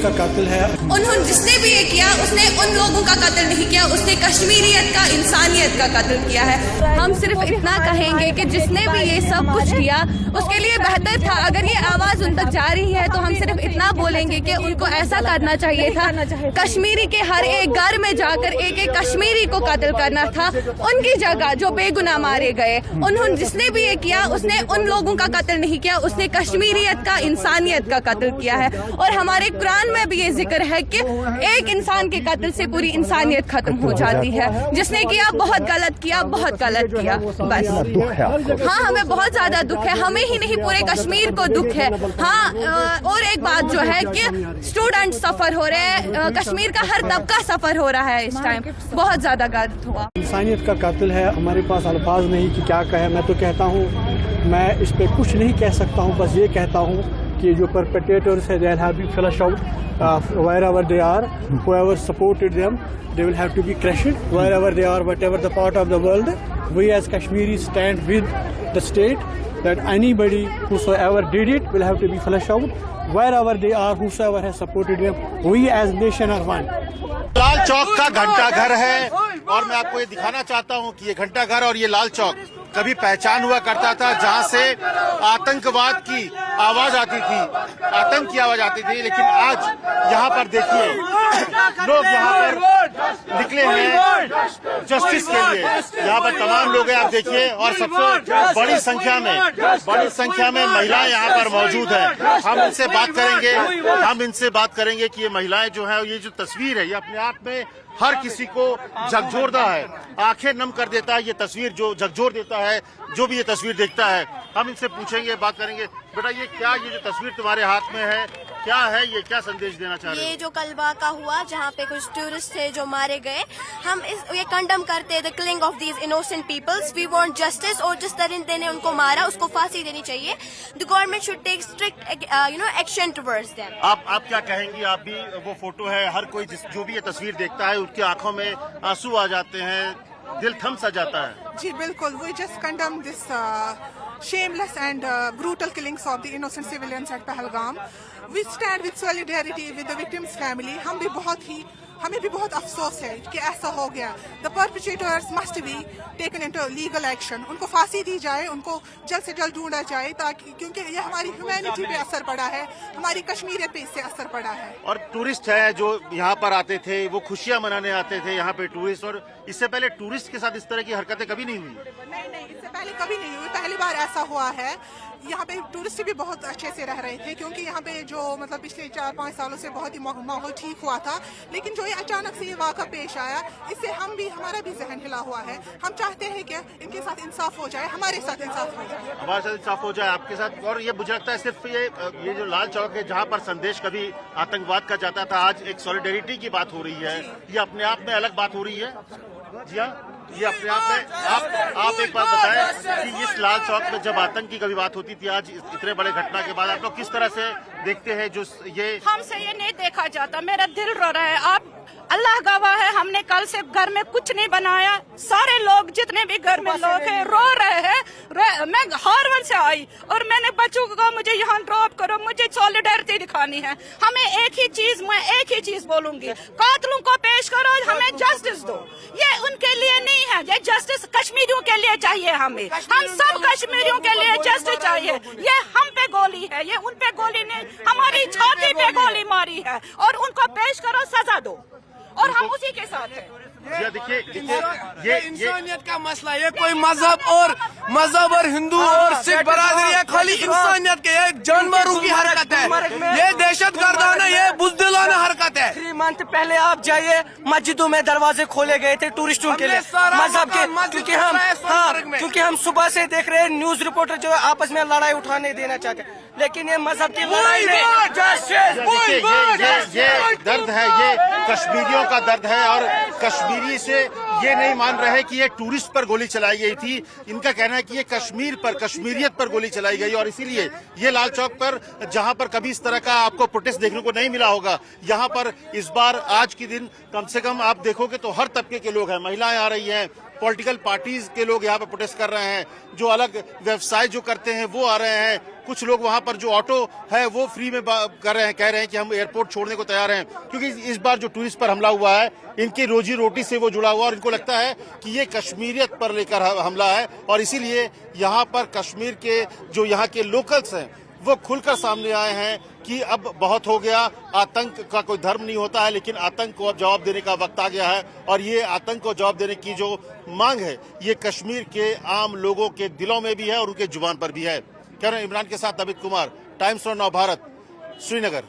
का कातिल है। उन्होंने जिसने भी ये किया उसने उन लोगों का कत्ल नहीं किया, उसने कश्मीरियत का, इंसानियत का कत्ल किया है। हम सिर्फ इतना कहेंगे कि जिसने भी ये सब कुछ किया उसके लिए बेहतर था अगर ये आवाज उन तक जा रही है तो हम सिर्फ इतना बोलेंगे कि उनको ऐसा करना चाहिए था, कश्मीरी के हर एक घर में जाकर एक एक कश्मीरी को कत्ल करना था उनकी जगह जो बेगुनाह मारे गए। उन्होंने जिसने भी ये किया उसने उन लोगों का कत्ल नहीं किया, उसने कश्मीरियत का, इंसानियत का कत्ल किया है। और हमारे कुरान में भी ये जिक्र है कि एक इंसान के कत्ल से पूरी इंसानियत खत्म हो जाती है। जिसने किया बहुत गलत किया, बहुत गलत किया। बस हाँ, हमें बहुत ज्यादा दुख है, हमें ही नहीं पूरे कश्मीर को दुख है। हाँ, और एक बात जो है कि स्टूडेंट सफर हो रहे हैं, कश्मीर का हर तबका सफर हो रहा है इस टाइम, बहुत ज्यादा गलत हुआ। इंसानियत का कातिल है, हमारे पास अल्फाज नहीं कि क्या कहे। मैं तो कहता हूँ, मैं इस पे कुछ नहीं कह सकता हूँ, बस ये कहता हूँ कि जो परपेट्रेटर्स है, they have been flushed out wherever they are, whoever supported them, they will have to be crushed wherever they are, whatever the part of the world. We as Kashmiris stand with the state that anybody whosoever did it will have to be flushed out wherever they are, whosoever has supported them. We as nation are one. Lal Chowk का घंटा घर है और मैं आपको ये दिखाना चाहता हूँ कि ये घंटा घर और ये लाल चौक कभी पहचान हुआ करता था जहाँ से आतंकवाद की आवाज आती थी, आतंक की आवाज आती थी। लेकिन आज यहाँ पर देखिए लोग यहाँ पर निकले हैं जस्टिस के लिए। यहाँ पर तमाम लोग हैं, आप देखिए, और सबसे बड़ी संख्या में महिलाएं यहाँ पर मौजूद हैं। हम इनसे बात करेंगे कि ये महिलाएं जो है, ये जो तस्वीर है, ये अपने आप में हर किसी को झकझोरता है, आंखें नम कर देता है। ये तस्वीर जो झकझोर देता है, जो भी ये तस्वीर देखता है। हम इनसे पूछेंगे, बात करेंगे, बेटा ये जो तस्वीर तुम्हारे हाथ में है, क्या है ये, क्या संदेश देना चाह रहे हो? ये जो कल वाक़ा हुआ जहाँ पे कुछ टूरिस्ट थे जो मारे गए, हम ये कंडम करते हैं, the killing of these innocent peoples. We want justice, और जिस तरह ने उनको मारा उसको फांसी देनी चाहिए। The government should take strict action towards them. आप क्या कहेंगी? आप भी, वो फोटो है, हर कोई जो भी ये तस्वीर देखता है उसकी आंखों में आंसू आ जाते हैं, दिल थम सा जाता है। जी बिल्कुल, we just condemn this shameless and brutal killings of the innocent civilians at Pahalgam. We stand with solidarity with the victims' family. हमें भी बहुत अफसोस है कि ऐसा हो गया। The perpetrators must be taken into legal action. उनको फांसी दी जाए, उनको जल्द से जल्द ढूंढा जाए, ताकि, क्योंकि ये हमारी ह्यूमैनिटी पे असर पड़ा है, हमारी कश्मीरियत पे इससे असर पड़ा है। और टूरिस्ट है जो यहाँ पर आते थे, वो खुशियाँ मनाने आते थे यहाँ पे टूरिस्ट, और इससे पहले टूरिस्ट के साथ इस तरह की हरकतें कभी नहीं हुई। नहीं, इससे पहले कभी नहीं हुई, पहली बार ऐसा हुआ है। यहाँ पे टूरिस्ट भी बहुत अच्छे से रह रहे थे, क्योंकि यहाँ पे जो मतलब पिछले 4-5 सालों से बहुत ही माहौल ठीक हुआ था। लेकिन जो ये अचानक से ये वाक़ा पेश आया, इससे हमारा भी जहन हिला हुआ है। हम चाहते हैं कि इनके साथ इंसाफ हो जाए, हमारे साथ इंसाफ हो जाए, हमारे साथ इंसाफ हो जाए, आपके साथ। और ये मुझे लगता है सिर्फ ये जो लाल चौक है, जहाँ पर संदेश कभी आतंकवाद का जाता था, आज एक सॉलिडेरिटी की बात हो रही है। ये अपने आप में अलग बात हो रही है। जी हाँ, ये अपने आप में आप एक बात बताएं कि इस लाल चौक में जब आतंक की कभी बात होती थी, आज इतने बड़े घटना के बाद आप लोग किस तरह से देखते हैं? जो ये हमसे ये नहीं देखा जाता, मेरा दिल रो रहा है। आप अल्लाह गवाह है, हमने कल से घर में कुछ नहीं बनाया, सारे लोग जितने भी घर में लोग हैं रो रहे हैं। मैं हारवन से आई और मैंने बच्चों को कहा मुझे यहाँ ड्रॉप करो, मुझे सॉलिडेरिटी दिखानी है। हमें मैं एक ही चीज बोलूंगी, कातिलों को पेश करो, हमें जस्टिस दो। ये उनके लिए नहीं है, ये जस्टिस कश्मीरियों के लिए चाहिए। हम सब कश्मीरियों के लिए जस्टिस चाहिए। ये हम पे गोली है, ये उन पे गोली नहीं, हमारी छाती पे गोली मारी है, और उनको पेश करो, सजा दो, और हम उसी के साथ हैं। देखिए ये इंसानियत का मसला, ये कोई मजहब और हिंदू और सिख बरादरी है, खाली इंसानियत के, ये जानवरों की हरकत है, ये दहशतगर्दाना, ये बुज़दिलाना हरकत है। 3 मंथ पहले आप जाइए, मस्जिदों में दरवाजे खोले गए थे टूरिस्टों के लिए, मजहब के, क्योंकि हम सुबह से देख रहे हैं न्यूज रिपोर्टर जो आपस में लड़ाई उठाने देना चाहते हैं, लेकिन ये मजहब की लड़ाई नहीं। ये दर्द है, ये कश्मीरियों का दर्द है, और कश्मीरी से ये नहीं मान रहे कि ये टूरिस्ट पर गोली चलाई गई थी। इनका कहना है कि ये कश्मीर पर, कश्मीरियत पर गोली चलाई गई, और इसीलिए ये लाल चौक पर, जहां पर कभी इस तरह का आपको प्रोटेस्ट देखने को नहीं मिला होगा, यहाँ पर इस बार आज के दिन कम से कम आप देखोगे तो हर तबके के लोग हैं, महिलाएं आ रही हैं, पॉलिटिकल पार्टीज के लोग यहाँ पे प्रोटेस्ट कर रहे हैं, जो अलग व्यवसाय जो करते हैं वो आ रहे हैं, कुछ लोग वहाँ पर जो ऑटो है वो फ्री में कर रहे हैं, कह रहे हैं कि हम एयरपोर्ट छोड़ने को तैयार हैं, क्योंकि इस बार जो टूरिस्ट पर हमला हुआ है इनकी रोजी रोटी से वो जुड़ा हुआ और इनको लगता है कि ये कश्मीरियत पर लेकर हमला है और इसीलिए यहाँ पर कश्मीर के जो यहाँ के लोकल्स हैं वो खुलकर सामने आए हैं कि अब बहुत हो गया, आतंक का कोई धर्म नहीं होता है, लेकिन आतंक को अब जवाब देने का वक्त आ गया है और ये आतंक को जवाब देने की जो मांग है ये कश्मीर के आम लोगों के दिलों में भी है और उनके जुबान पर भी है। कैमरा इमरान के साथ अमित कुमार, टाइम्स ऑफ नव भारत, श्रीनगर।